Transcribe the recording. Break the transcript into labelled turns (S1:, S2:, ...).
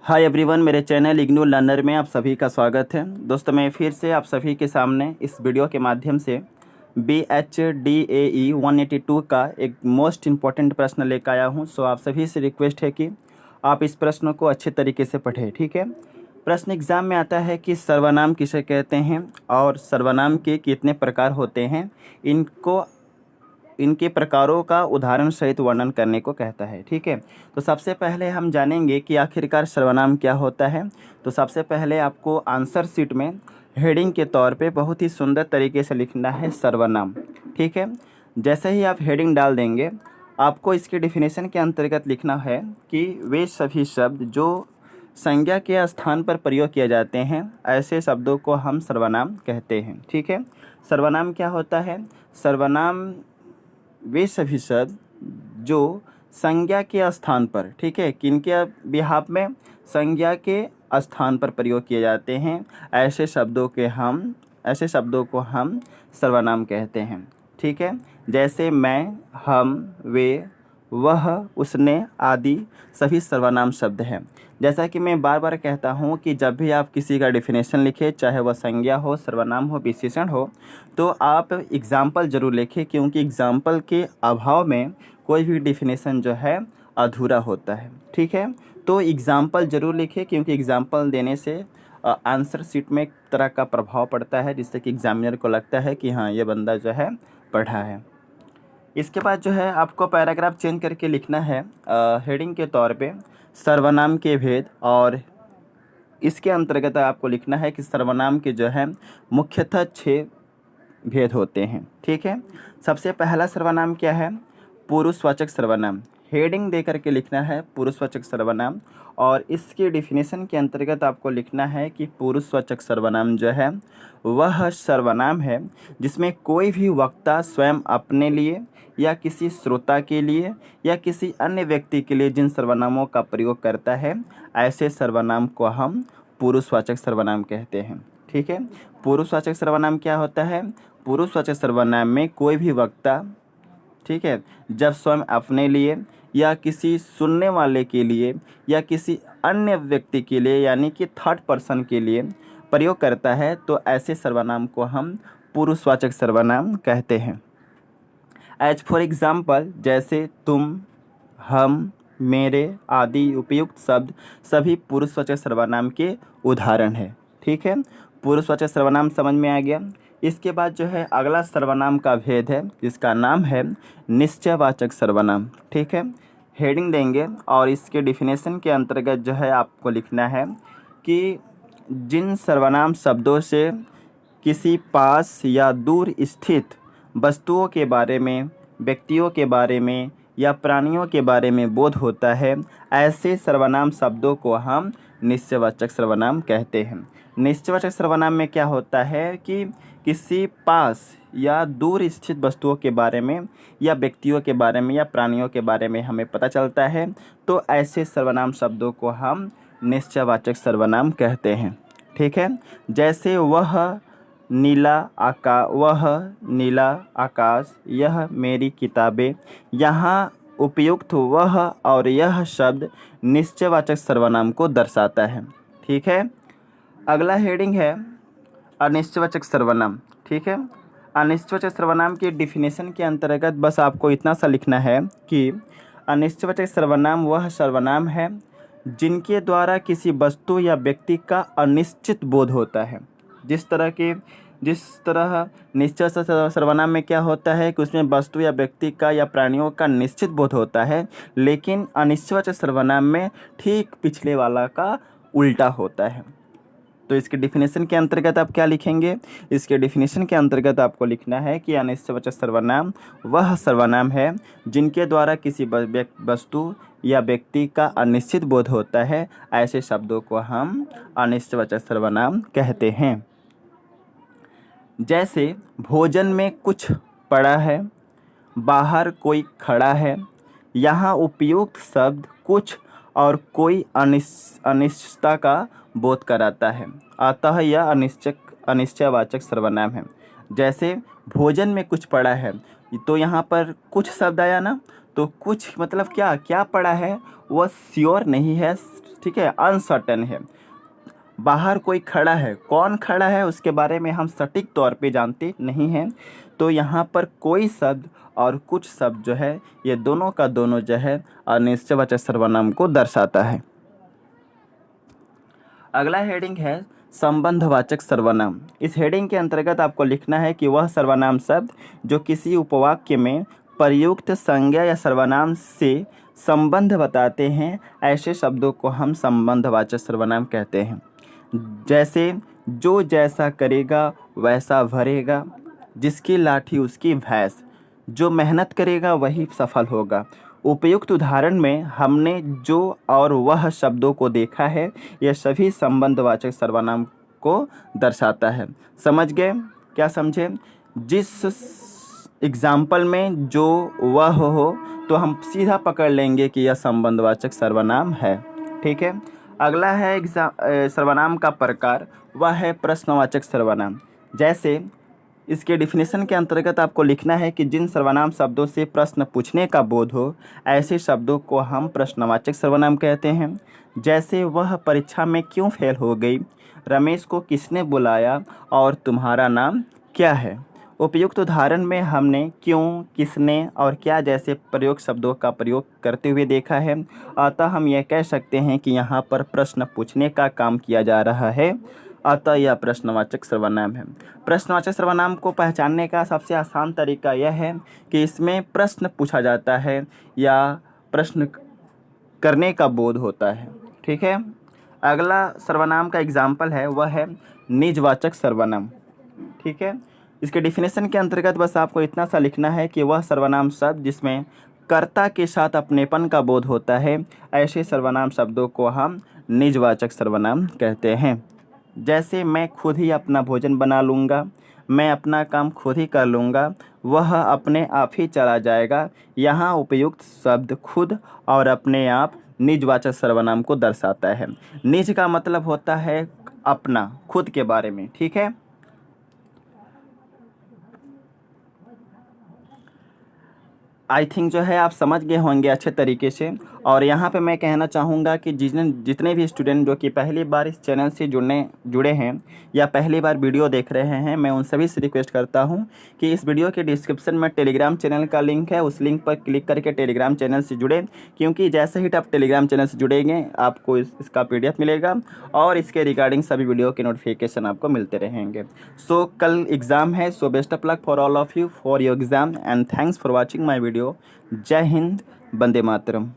S1: Hi everyone, मेरे channel IGNOU learner में आप सभी का स्वागत है। दोस्तों, मैं फिर से आप सभी के सामने इस वीडियो के माध्यम से BHDAE 182 का एक मोस्ट इम्पॉर्टेंट प्रश्न लेकर आया हूं। सो आप सभी से रिक्वेस्ट है कि आप इस प्रश्न को अच्छे तरीके से पढ़ें, ठीक है। प्रश्न एग्जाम में आता है कि सर्वनाम किसे कहते हैं और सर्वनाम के कितने प्रकार होते हैं, इनके प्रकारों का उदाहरण सहित वर्णन करने को कहता है, ठीक है। तो सबसे पहले हम जानेंगे कि आखिरकार सर्वनाम क्या होता है। तो सबसे पहले आपको आंसर शीट में हेडिंग के तौर पे बहुत ही सुंदर तरीके से लिखना है सर्वनाम, ठीक है। जैसे ही आप हेडिंग डाल देंगे, आपको इसके डिफिनेशन के अंतर्गत लिखना है कि वे सभी शब्द जो संज्ञा के स्थान पर प्रयोग किए जाते हैं, ऐसे शब्दों को हम सर्वनाम कहते हैं, ठीक है। सर्वनाम क्या होता है? सर्वनाम वे सभी शब्द जो संज्ञा के स्थान पर, ठीक है, किनके बिहाफ में, संज्ञा के स्थान पर प्रयोग किए जाते हैं, ऐसे शब्दों को हम सर्वनाम कहते हैं, ठीक है। जैसे मैं, हम, वे, वह, उसने आदि सभी सर्वनाम शब्द हैं। जैसा कि मैं बार बार कहता हूँ कि जब भी आप किसी का डिफिनेशन लिखें, चाहे वह संज्ञा हो, सर्वनाम हो, विशेषण हो, तो आप एग्जाम्पल ज़रूर लिखें, क्योंकि एग्जाम्पल के अभाव में कोई भी डिफिनेशन जो है अधूरा होता है, ठीक है। तो एग्जाम्पल ज़रूर लिखें, क्योंकि एग्जाम्पल देने से आंसर शीट में एक तरह का प्रभाव पड़ता है, जिससे कि एग्जामिनर को लगता है कि हाँ, ये बंदा जो है पढ़ा है। इसके बाद जो है आपको पैराग्राफ चेंज करके लिखना है हेडिंग के तौर पे सर्वनाम के भेद, और इसके अंतर्गत आपको लिखना है कि सर्वनाम के जो है मुख्यतः 6 भेद होते हैं, ठीक है। सबसे पहला सर्वनाम क्या है? पुरुषवाचक सर्वनाम। हेडिंग दे करके लिखना है पुरुषवाचक सर्वनाम, और इसके डिफिनेशन के अंतर्गत आपको लिखना है कि पुरुषवाचक सर्वनाम जो है वह सर्वनाम है जिसमें कोई भी वक्ता स्वयं अपने लिए या किसी श्रोता के लिए या किसी अन्य व्यक्ति के लिए जिन सर्वनामों का प्रयोग करता है, ऐसे सर्वनाम को हम पुरुषवाचक सर्वनाम कहते हैं, ठीक है। पुरुषवाचक सर्वनाम क्या होता है? पुरुषवाचक सर्वनाम में कोई भी वक्ता, ठीक है, जब स्वयं अपने लिए या किसी सुनने वाले के लिए या किसी अन्य व्यक्ति के लिए, यानी कि थर्ड पर्सन के लिए प्रयोग करता है, तो ऐसे सर्वनाम को हम पुरुषवाचक सर्वनाम कहते हैं। एज फॉर एग्जाम्पल, जैसे तुम, हम, मेरे आदि उपयुक्त शब्द सभी पुरुषवाचक सर्वनाम के उदाहरण हैं, ठीक है। पुरुषवाचक सर्वनाम समझ में आ गया। इसके बाद जो है अगला सर्वनाम का भेद है, जिसका नाम है निश्चयवाचक सर्वनाम, ठीक है। हेडिंग देंगे और इसके डिफिनेशन के अंतर्गत जो है आपको लिखना है कि जिन सर्वनाम शब्दों से किसी पास या दूर स्थित वस्तुओं के बारे में, व्यक्तियों के बारे में या प्राणियों के बारे में बोध होता है, ऐसे सर्वनाम शब्दों को हम निश्चयवाचक सर्वनाम कहते हैं। निश्चयवाचक सर्वनाम में क्या होता है कि किसी पास या दूर स्थित वस्तुओं के बारे में या व्यक्तियों के बारे में या प्राणियों के बारे में हमें पता चलता है, तो ऐसे सर्वनाम शब्दों को हम निश्चयवाचक सर्वनाम कहते हैं, ठीक है। जैसे वह नीला आकाश, यह मेरी किताबें, यहाँ उपयुक्त वह और यह शब्द निश्चयवाचक सर्वनाम को दर्शाता है, ठीक है। अगला हेडिंग है अनिश्चयवाचक सर्वनाम, ठीक है। अनिश्चयवाचक सर्वनाम के डिफिनेशन के अंतर्गत बस आपको इतना सा लिखना है कि अनिश्चयवाचक सर्वनाम वह सर्वनाम है जिनके द्वारा किसी वस्तु या व्यक्ति का अनिश्चित बोध होता है। जिस तरह निश्चय सर्वनाम में क्या होता है कि उसमें वस्तु या व्यक्ति का या प्राणियों का निश्चित बोध होता है, लेकिन अनिश्चयवाचक सर्वनाम में ठीक पिछले वाला का उल्टा होता है। तो इसके डिफिनेशन के अंतर्गत आप क्या लिखेंगे? इसके डिफिनेशन के अंतर्गत आपको लिखना है कि अनिश्चयवाचक सर्वनाम वह सर्वनाम है जिनके द्वारा किसी वस्तु या व्यक्ति का अनिश्चित बोध होता है, ऐसे शब्दों को हम अनिश्चयवाचक सर्वनाम कहते हैं। जैसे भोजन में कुछ पड़ा है, बाहर कोई खड़ा है, यहाँ उपयुक्त शब्द कुछ और कोई अनिश्चितता का बोध कराता है, अतः यह अनिश्चयवाचक सर्वनाम है। जैसे भोजन में कुछ पड़ा है, तो यहाँ पर कुछ शब्द आया ना, तो कुछ मतलब क्या पड़ा है, वह श्योर नहीं है, ठीक है, अनसर्टेन है। बाहर कोई खड़ा है, कौन खड़ा है उसके बारे में हम सटीक तौर पे जानते नहीं हैं। तो यहाँ पर कोई शब्द और कुछ शब्द जो है ये दोनों का दोनों जो है अनिश्चयवाचक सर्वनाम को दर्शाता है। अगला हेडिंग है संबंधवाचक सर्वनाम। इस हेडिंग के अंतर्गत आपको लिखना है कि वह सर्वनाम शब्द जो किसी उपवाक्य में प्रयुक्त संज्ञा या सर्वनाम से संबंध बताते हैं, ऐसे शब्दों को हम संबंधवाचक सर्वनाम कहते हैं। जैसे जो जैसा करेगा वैसा भरेगा, जिसकी लाठी उसकी भैंस, जो मेहनत करेगा वही सफल होगा। उपयुक्त उदाहरण में हमने जो और वह शब्दों को देखा है, यह सभी संबंधवाचक सर्वनाम को दर्शाता है। समझ गए? क्या समझे? जिस एग्जाम्पल में जो वह हो तो हम सीधा पकड़ लेंगे कि यह संबंधवाचक सर्वनाम है। ठीक है। अगला है सर्वनाम का प्रकार, वह है प्रश्नवाचक सर्वनाम। जैसे इसके डिफिनेशन के अंतर्गत आपको लिखना है कि जिन सर्वनाम शब्दों से प्रश्न पूछने का बोध हो, ऐसे शब्दों को हम प्रश्नवाचक सर्वनाम कहते हैं। जैसे वह परीक्षा में क्यों फेल हो गई, रमेश को किसने बुलाया और तुम्हारा नाम क्या है। उपयुक्त उदाहरण में हमने क्यों, किसने और क्या जैसे प्रयोग शब्दों का प्रयोग करते हुए देखा है। अतः हम यह कह सकते हैं कि यहाँ पर प्रश्न पूछने का काम किया जा रहा है, अतः यह प्रश्नवाचक सर्वनाम है। प्रश्नवाचक सर्वनाम को पहचानने का सबसे आसान तरीका यह है कि इसमें प्रश्न पूछा जाता है या प्रश्न करने का बोध होता है। ठीक है। अगला सर्वनाम का एग्जाम्पल है वह है निजवाचक सर्वनाम। ठीक है। इसके डिफिनेशन के अंतर्गत बस आपको इतना सा लिखना है कि वह सर्वनाम शब्द जिसमें कर्ता के साथ अपनेपन का बोध होता है, ऐसे सर्वनाम शब्दों को हम निजवाचक सर्वनाम कहते हैं। जैसे मैं खुद ही अपना भोजन बना लूँगा, मैं अपना काम खुद ही कर लूँगा, वह अपने आप ही चला जाएगा। यहाँ उपयुक्त शब्द खुद और अपने आप निजवाचक सर्वनाम को दर्शाता है। निज का मतलब होता है अपना, खुद के बारे में। ठीक है। आई थिंक जो है आप समझ गए होंगे अच्छे तरीके से। और यहाँ पे मैं कहना चाहूँगा कि जितने भी स्टूडेंट जो कि पहली बार इस चैनल से जुड़े हैं या पहली बार वीडियो देख रहे हैं, मैं उन सभी से रिक्वेस्ट करता हूँ कि इस वीडियो के डिस्क्रिप्शन में टेलीग्राम चैनल का लिंक है, उस लिंक पर क्लिक करके टेलीग्राम चैनल से जुड़ें। क्योंकि जैसे ही आप टेलीग्राम चैनल से जुड़ेंगे आपको इसका PDF मिलेगा और इसके रिगार्डिंग सभी वीडियो के नोटिफिकेशन आपको मिलते रहेंगे। सो कल एग्ज़ाम है, so best of luck for all of you for your exam and thanks for watching my video. जय हिंद, वंदे मातरम।